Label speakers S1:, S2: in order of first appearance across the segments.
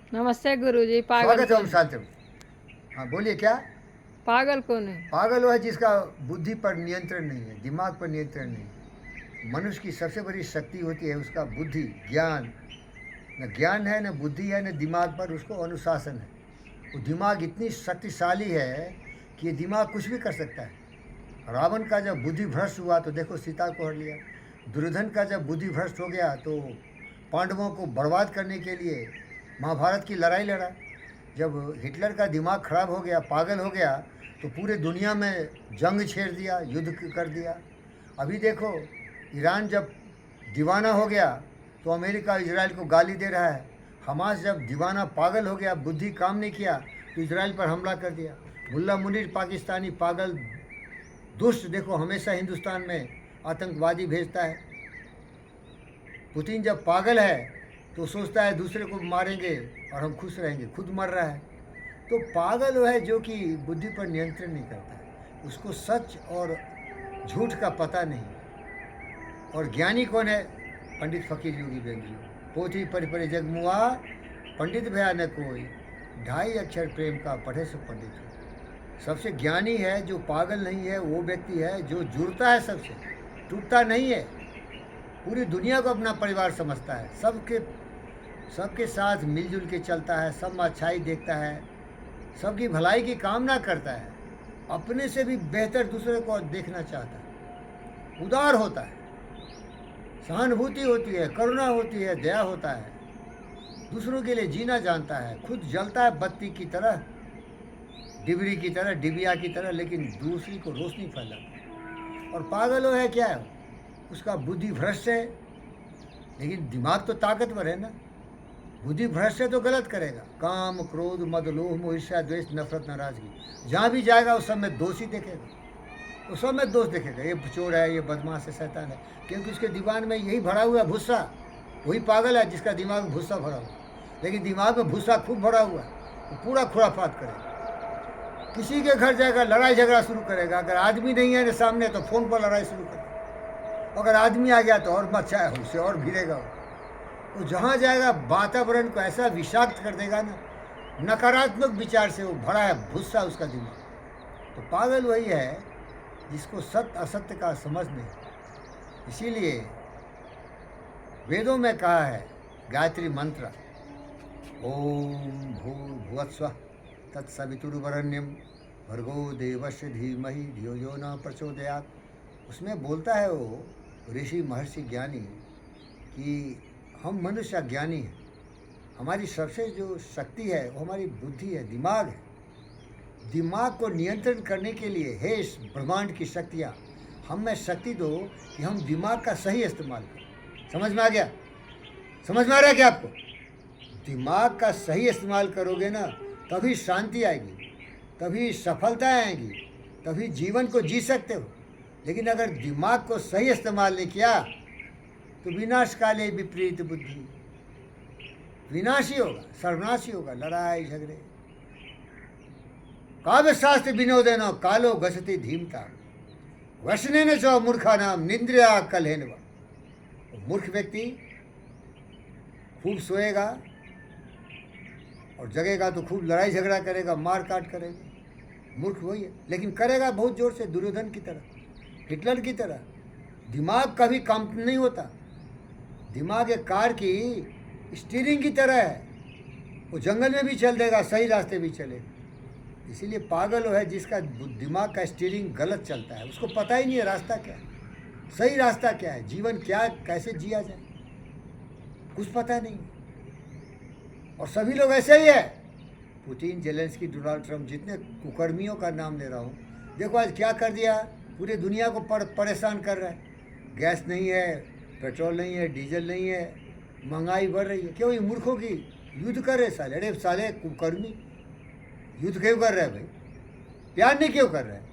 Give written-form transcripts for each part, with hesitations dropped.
S1: नमस्ते गुरुजी। पागल
S2: स्वागत है ओम
S1: कौन?
S2: शांति। हाँ बोलिए क्या?
S1: पागल कौन है?
S2: पागल वो है जिसका बुद्धि पर नियंत्रण नहीं है, दिमाग पर नियंत्रण नहीं है। मनुष्य की सबसे बड़ी शक्ति होती है उसका बुद्धि, ज्ञान। न ज्ञान है, न बुद्धि है, न दिमाग पर उसको अनुशासन है। वो दिमाग इतनी शक्तिशाली है कि ये दिमाग कुछ भी कर सकता है। रावण का जब बुद्धि भ्रष्ट हुआ तो देखो सीता को हर लिया। दुर्योधन का जब बुद्धि भ्रष्ट हो गया तो पांडवों को बर्बाद करने के लिए महाभारत की लड़ाई लड़ा। जब हिटलर का दिमाग खराब हो गया, पागल हो गया, तो पूरे दुनिया में जंग छेड़ दिया, युद्ध कर दिया। अभी देखो ईरान जब दीवाना हो गया तो अमेरिका इजराइल को गाली दे रहा है। हमास जब दीवाना पागल हो गया, बुद्धि काम नहीं किया, तो इजराइल पर हमला कर दिया। मुल्ला मुनीर पाकिस्तानी पागल दुष्ट देखो हमेशा हिंदुस्तान में आतंकवादी भेजता है। पुतिन जब पागल है तो सोचता है दूसरे को मारेंगे और हम खुश रहेंगे, खुद मर रहा है। तो पागल वो है जो कि बुद्धि पर नियंत्रण नहीं करता है, उसको सच और झूठ का पता नहीं। और ज्ञानी कौन है? पंडित फकीर योगी बेंगलू। पोथी परिपरि जगमुआ पंडित भया न कोई, ढाई अक्षर प्रेम का पढ़े सो पंडित हो। सबसे ज्ञानी है जो पागल नहीं है, वो व्यक्ति है जो जुड़ता है सबसे, टूटता नहीं है। पूरी दुनिया को अपना परिवार समझता है, सबके साथ मिलजुल के चलता है, सब में अच्छाई देखता है, सबकी भलाई की कामना करता है, अपने से भी बेहतर दूसरे को देखना चाहता है, उदार होता है, सहानुभूति होती है, करुणा होती है, दया होता है, दूसरों के लिए जीना जानता है, खुद जलता है बत्ती की तरह, डिबरी की तरह, डिबिया की तरह, लेकिन दूसरी को रोशनी फैलाता है। और पागल वो है क्या है? उसका बुद्धि भ्रष्ट है, लेकिन दिमाग तो ताकतवर है ना। बुद्धि भ्रष्ट है तो गलत करेगा। काम, क्रोध, मद, लोभ, मोह, ईर्ष्या, द्वेष, नफरत, नाराजगी, जहाँ भी जाएगा उस सब में दोष ही देखेगा, उस सब में दोष देखेगा। ये चोर है, ये बदमाश है, शैतान है, क्योंकि उसके दिमाग में यही भरा हुआ है भूसा। वही पागल है जिसका दिमाग में भूसा भरा हुआ है। लेकिन दिमाग में भूसा खूब भरा हुआ है, वो पूरा खुराफात करेगा। किसी के घर जाएगा लड़ाई झगड़ा शुरू करेगा। अगर आदमी नहीं है ना सामने तो फ़ोन पर लड़ाई शुरू करेगा। अगर आदमी आ गया तो और मच्छा है, उससे और भिड़ेगा वो। जहाँ जाएगा वातावरण को ऐसा विषाक्त कर देगा ना, नकारात्मक विचार से वो भरा है भूसा उसका दिमाग। तो पागल वही है जिसको सत्य असत्य का समझ नहीं। इसीलिए वेदों में कहा है गायत्री मंत्र, ओम भूर्भुवस्सुः तत्सवितुर्वरेण्यं भर्गो देवस्य धीमहि धियो यो न प्रचोदयात्। उसमें बोलता है वो ऋषि महर्षि ज्ञानी कि हम मनुष्य ज्ञानी हैं, हमारी सबसे जो शक्ति है वो हमारी बुद्धि है, दिमाग है। दिमाग को नियंत्रण करने के लिए हे इस ब्रह्मांड की शक्तियाँ, हम में शक्ति दो कि हम दिमाग का सही इस्तेमाल करें। समझ में आ गया? समझ में आ रहा है क्या आपको? दिमाग का सही इस्तेमाल करोगे ना तभी शांति आएगी, तभी सफलता आएगी, तभी जीवन को जी सकते हो। लेकिन अगर दिमाग को सही इस्तेमाल नहीं किया तो विनाश काले विपरीत बुद्धि, विनाशी होगा, सर्वनाशी होगा, लड़ाई झगड़े। काव्य शास्त्र विनोदेन कालो गसति धीमता वसने न चो मूर्खा नाम निंद्रिया कलहेन। मूर्ख व्यक्ति खूब सोएगा और जगेगा तो खूब लड़ाई झगड़ा करेगा, मार काट करेगा। मूर्ख वही है, लेकिन करेगा बहुत जोर से, दुर्योधन की तरह, हिटलर की तरह। दिमाग कभी काम नहीं होता। दिमाग एक कार की स्टीयरिंग की तरह है, वो जंगल में भी चल देगा, सही रास्ते भी चलेगा। इसीलिए पागल वो है जिसका दिमाग का स्टीयरिंग गलत चलता है, उसको पता ही नहीं है रास्ता क्या है, सही रास्ता क्या है, जीवन क्या, कैसे जिया जाए, कुछ पता नहीं। और सभी लोग ऐसे ही है। पुतिन, जेलेंस्की, डोनाल्ड ट्रंप, जितने कुकर्मियों का नाम ले रहा हूँ, देखो आज क्या कर दिया, पूरे दुनिया को परेशान कर रहा है। गैस नहीं है, पेट्रोल नहीं है, डीजल नहीं है, महंगाई बढ़ रही है। क्यों? ये मूर्खों की युद्ध कर रहे साले। अरे साले कुकर्मी, युद्ध क्यों कर रहे हैं भाई? प्यार नहीं क्यों कर रहे हैं?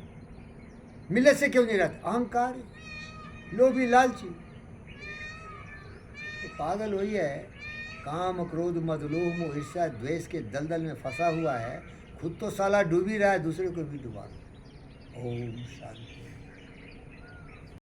S2: मिलत से क्यों नहीं रहता? अहंकार, लोभी, लालची। तो पागल वही है, काम, क्रोध, मद, लोभ, मोह, ईर्ष्या, द्वेष के दलदल में फंसा हुआ है। खुद तो साला डूब ही रहा है, दूसरे को भी डुबा। ओम शांति।